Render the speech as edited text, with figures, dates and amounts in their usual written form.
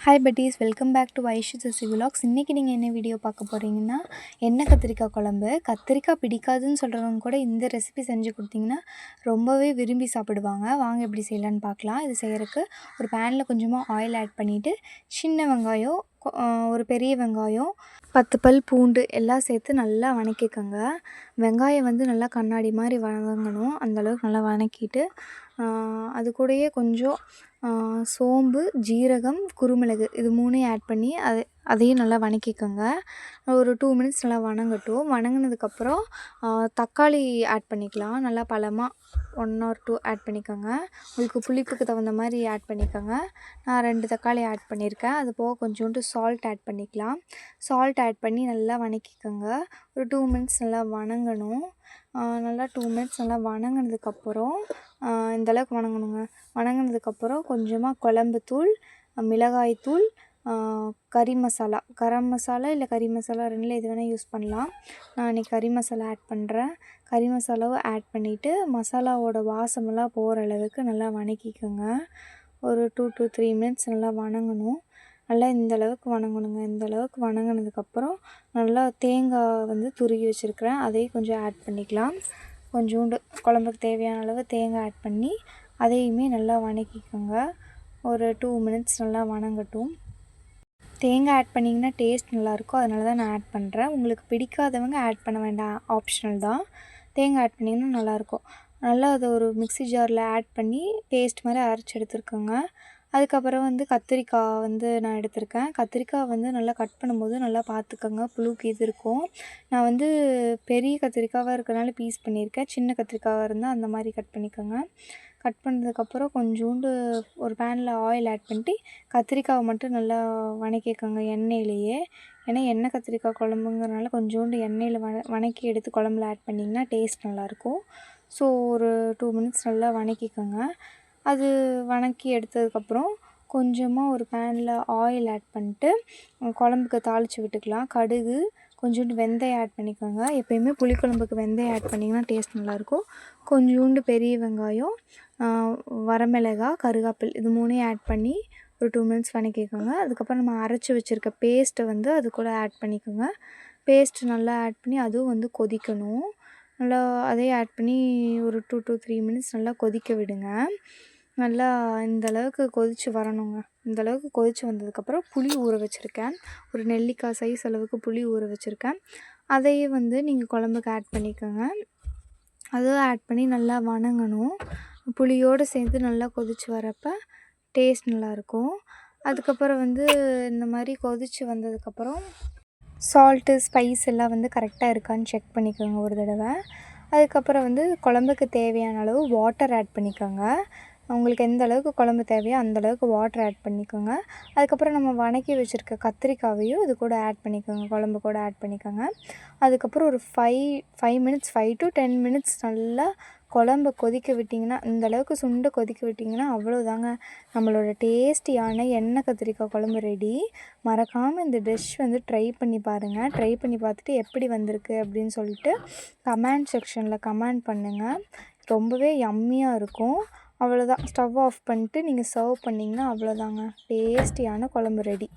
Hi buddies, welcome back to Vaishu Sasi vlogs. இன்றைக்கி நீங்கள் என்ன வீடியோ பார்க்க போகிறீங்கன்னா, எண்ணெய் கத்திரிக்காய் குழம்பு. கத்திரிக்காய் பிடிக்காதுன்னு சொல்கிறவங்க கூட இந்த ரெசிபி செஞ்சு கொடுத்தீங்கன்னா ரொம்பவே விரும்பி சாப்பிடுவாங்க. வாங்க எப்படி செய்யலான்னு பார்க்கலாம். இது செய்கிறதுக்கு ஒரு பேனில் கொஞ்சமாக ஆயில் ஆட் பண்ணிவிட்டு சின்ன வெங்காயம், ஒரு பெரிய வெங்காயம், 10 பல் பூண்டு எல்லாம் சேர்த்து நல்லா வணக்கிக்கோங்க. வெங்காயம் நல்லா கண்ணாடி மாதிரி வதங்கணும். அந்தளவுக்கு நல்லா வணக்கிட்டு அது கூடயே கொஞ்சம் சோம்பு, ஜீரகம், குருமிளகு இது 3ஐயும் ஆட் பண்ணி அதையும் நல்லா வணக்கிக்கோங்க. ஒரு 2 மினிட்ஸ் நல்லா வணங்கட்டும். வணங்கினதுக்கப்புறம் தக்காளி ஆட் பண்ணிக்கலாம். நல்லா பழமாக 1 or 2 ஆட் பண்ணிக்கோங்க. உங்களுக்கு புளிப்புக்கு தகுந்த மாதிரி ஆட் பண்ணிக்கோங்க. நான் 2 தக்காளி ஆட் பண்ணியிருக்கேன். அது போக கொஞ்சோண்டு சால்ட் ஆட் பண்ணிக்கலாம். சால்ட் ஆட் பண்ணி நல்லா வணக்கிக்கோங்க. ஒரு 2 மினிட்ஸ் நல்லா வணங்கணும். நல்லா 2 மினிட்ஸ் நல்லா வணங்கினதுக்கப்புறம் இந்தளவுக்கு வணங்கணுங்க. வணங்கினதுக்கப்புறம் கொஞ்சமாக குழம்புத்தூள், மிளகாய்த்தூள், கறி மசாலா, கரம் மசாலா இல்லை கறி மசாலா 2ல் எது வேணால் யூஸ் பண்ணலாம். நான் இன்றைக்கி கறி மசாலா ஆட் பண்ணுறேன். கறி மசாலாவை ஆட் பண்ணிவிட்டு மசாலாவோட வாசமெல்லாம் போகிற அளவுக்கு நல்லா வணக்கிக்கோங்க. ஒரு 2 to 3 மினிட்ஸ் நல்லா வணங்கணும். நல்லா இந்தளவுக்கு வணங்கணுங்க. இந்தளவுக்கு வணங்கினதுக்கப்புறம் நல்லா தேங்காய் துருவி வச்சுருக்கிறேன். அதையும் கொஞ்சம் ஆட் பண்ணிக்கலாம். கொஞ்சோண்டு குழம்புக்கு தேவையான அளவு தேங்காய் ஆட் பண்ணி அதையுமே நல்லா வணக்கிக்கோங்க. ஒரு 2 மினிட்ஸ் நல்லா வணங்கட்டும். தேங்காய் ஆட் பண்ணிங்கன்னா டேஸ்ட் நல்லாயிருக்கும். அதனால தான் நான் ஆட் பண்ணுறேன். உங்களுக்கு பிடிக்காதவங்க ஆட் பண்ண வேண்டாம், ஆப்ஷனல் தான். தேங்காய் ஆட் பண்ணிங்கன்னா நல்லாயிருக்கும். நல்லா அதை ஒரு மிக்ஸி ஜாரில் ஆட் பண்ணி பேஸ்ட் மாதிரி அரைச்சி எடுத்துருக்கோங்க. அதுக்கப்புறம் கத்திரிக்காய் நான் எடுத்திருக்கேன். கத்திரிக்காய் நல்லா கட் பண்ணும்போது நல்லா பார்த்துக்கோங்க, புழுக்கு இது இருக்கும். நான் பெரிய கத்திரிக்காவாக இருக்கிறனால பீஸ் பண்ணியிருக்கேன். சின்ன கத்திரிக்காவாக இருந்தால் அந்த மாதிரி கட் பண்ணிக்கோங்க. கட் பண்ணதுக்கப்புறம் கொஞ்சோண்டு ஒரு பேனில் ஆயில் ஆட் பண்ணிட்டு கத்திரிக்காவை மட்டும் நல்லா வணக்கிக்கோங்க எண்ணெயிலேயே. ஏன்னா எண்ணெய் கத்திரிக்காய் குழம்புங்கிறனால கொஞ்சோண்டு எண்ணெயில் வணக்கி எடுத்து குழம்புல ஆட் பண்ணிங்கன்னா டேஸ்ட் நல்லாயிருக்கும். ஸோ ஒரு 2 மினிட்ஸ் நல்லா வணக்கிக்கோங்க. அது வணக்கி எடுத்ததுக்கப்புறம் கொஞ்சமாக ஒரு பேனில் ஆயில் ஆட் பண்ணிட்டு குழம்புக்கு தாளித்து விட்டுக்கலாம். கடுகு, கொஞ்சோண்டு வெந்தயம் ஆட் பண்ணிக்கோங்க. எப்போயுமே புளிக்குழம்புக்கு வெந்தயம் ஆட் பண்ணிங்கன்னா டேஸ்ட் நல்லாயிருக்கும். கொஞ்சோண்டு பெரிய வெங்காயம், வரமிளகாய், கருவேப்பிலை இது 3ஐயும் ஆட் பண்ணி ஒரு 2 மினிட்ஸ் வணக்கிக்கோங்க. அதுக்கப்புறம் நம்ம அரைச்சி வச்சுருக்க பேஸ்ட்டை அது கூட ஆட் பண்ணிக்கோங்க. பேஸ்ட்டு நல்லா ஆட் பண்ணி அதுவும் கொதிக்கணும். நல்லா அதையும் ஆட் பண்ணி ஒரு 2 to 3 மினிட்ஸ் நல்லா கொதிக்க விடுங்க. நல்லா இந்தளவுக்கு கொதித்து வரணுங்க. இந்தளவுக்கு கொதித்து வந்ததுக்கப்புறம் புளி ஊற வச்சுருக்கேன். ஒரு நெல்லிக்காய் சைஸ் அளவுக்கு புளி ஊற வச்சுருக்கேன். அதையும் நீங்கள் குழம்புக்கு ஆட் பண்ணிக்கோங்க. அதுவும் ஆட் பண்ணி நல்லா வணங்கணும். புளியோடு சேர்ந்து நல்லா கொதித்து வரப்போ டேஸ்ட் நல்லாயிருக்கும். அதுக்கப்புறம் இந்த மாதிரி கொதித்து வந்ததுக்கப்புறம் சால்ட்டு, ஸ்பைஸ் எல்லாம் கரெக்டாக இருக்கான்னு செக் பண்ணிக்கோங்க ஒரு தடவை. அதுக்கப்புறம் குழம்புக்கு தேவையான அளவு வாட்டர் ஆட் பண்ணிக்கோங்க. உங்களுக்கு எந்த அளவுக்கு குழம்பு தேவையோ அந்தளவுக்கு வாட்டர் ஆட் பண்ணிக்கோங்க. அதுக்கப்புறம் நம்ம வணக்கி வச்சுருக்க கத்திரிக்காவையும் இது கூட ஆட் பண்ணிக்கோங்க, குழம்பு கூட ஆட் பண்ணிக்கோங்க. அதுக்கப்புறம் ஒரு 5 மினிட்ஸ் 5 to 10 மினிட்ஸ் நல்லா குழம்பு கொதிக்க விட்டிங்கன்னா, இந்தளவுக்கு சுண்ட கொதிக்க விட்டிங்கன்னா அவ்வளோதாங்க, நம்மளோட டேஸ்டியான எண்ணெய் கத்திரிக்காய் குழம்பு ரெடி. மறக்காமல் இந்த டிஷ் ட்ரை பண்ணி பாருங்கள். ட்ரை பண்ணி பார்த்துட்டு எப்படி வந்திருக்கு அப்படின்னு சொல்லிட்டு கமெண்ட் செக்ஷனில் கமெண்ட் பண்ணுங்கள். ரொம்பவே யம்மியாக இருக்கும். அவ்வளோதான், ஸ்டவ் ஆஃப் பண்ணிட்டு நீங்கள் சர்வ் பண்ணிங்கன்னா அவ்வளோதாங்க, டேஸ்டியான குழம்பு ரெடி.